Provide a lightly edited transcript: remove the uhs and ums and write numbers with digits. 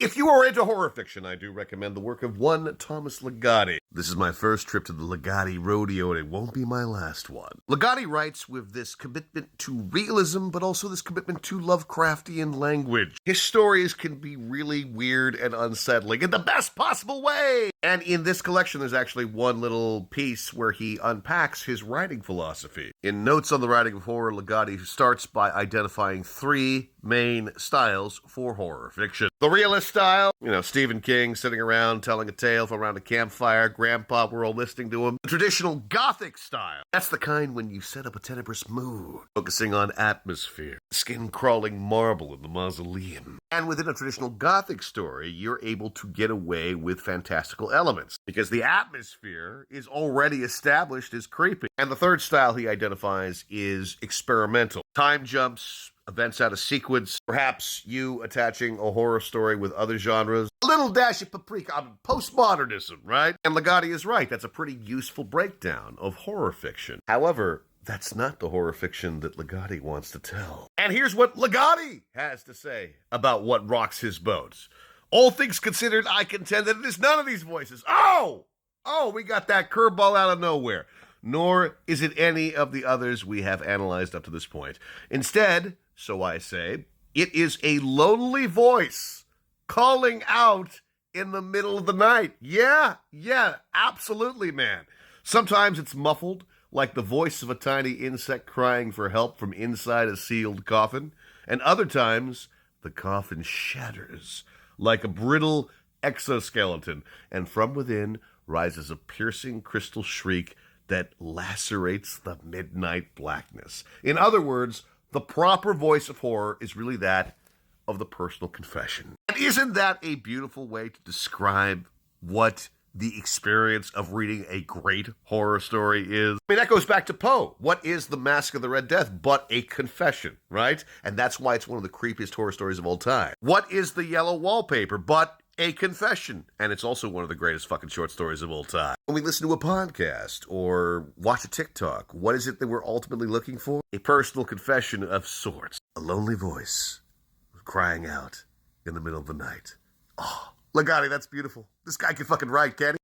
If you are into horror fiction, I do recommend the work of one Thomas Ligotti. This is my first trip to the Ligotti rodeo, and it won't be my last one. Ligotti writes with this commitment to realism, but also this commitment to Lovecraftian language. His stories can be really weird and unsettling in the best possible way. And in this collection, there's actually one little piece where he unpacks his writing philosophy. In Notes on the Writing of Horror, Ligotti starts by identifying three main styles for horror fiction. The realist style, Stephen King sitting around telling a tale from around a campfire, grandpa, we're all listening to him. The traditional Gothic style, that's the kind when you set up a tenebrous mood, focusing on atmosphere, skin-crawling marble in the mausoleum. And within a traditional Gothic story, you're able to get away with fantastical elements, because the atmosphere is already established as creepy. And the third style he identifies is experimental. Time jumps, events out of sequence, perhaps you attaching a horror story with other genres. A little dash of paprika, postmodernism, right? And Ligotti is right, that's a pretty useful breakdown of horror fiction. However, that's not the horror fiction that Ligotti wants to tell. And here's what Ligotti has to say about what rocks his boat. All things considered, I contend that it is none of these voices. Oh, we got that curveball out of nowhere. Nor is it any of the others we have analyzed up to this point. Instead, so I say, it is a lonely voice calling out in the middle of the night. Yeah, absolutely, man. Sometimes it's muffled, like the voice of a tiny insect crying for help from inside a sealed coffin. And other times, the coffin shatters like a brittle exoskeleton, and from within rises a piercing crystal shriek that lacerates the midnight blackness. In other words, the proper voice of horror is really that of the personal confession. And isn't that a beautiful way to describe what the experience of reading a great horror story is? I mean, that goes back to Poe. What is The Mask of the Red Death but a confession, right? And that's why it's one of the creepiest horror stories of all time. What is The Yellow Wallpaper but a confession? And it's also one of the greatest fucking short stories of all time. When we listen to a podcast or watch a TikTok, what is it that we're ultimately looking for? A personal confession of sorts. A lonely voice crying out in the middle of the night. Oh, Ligotti, that's beautiful. This guy can fucking write, can't he?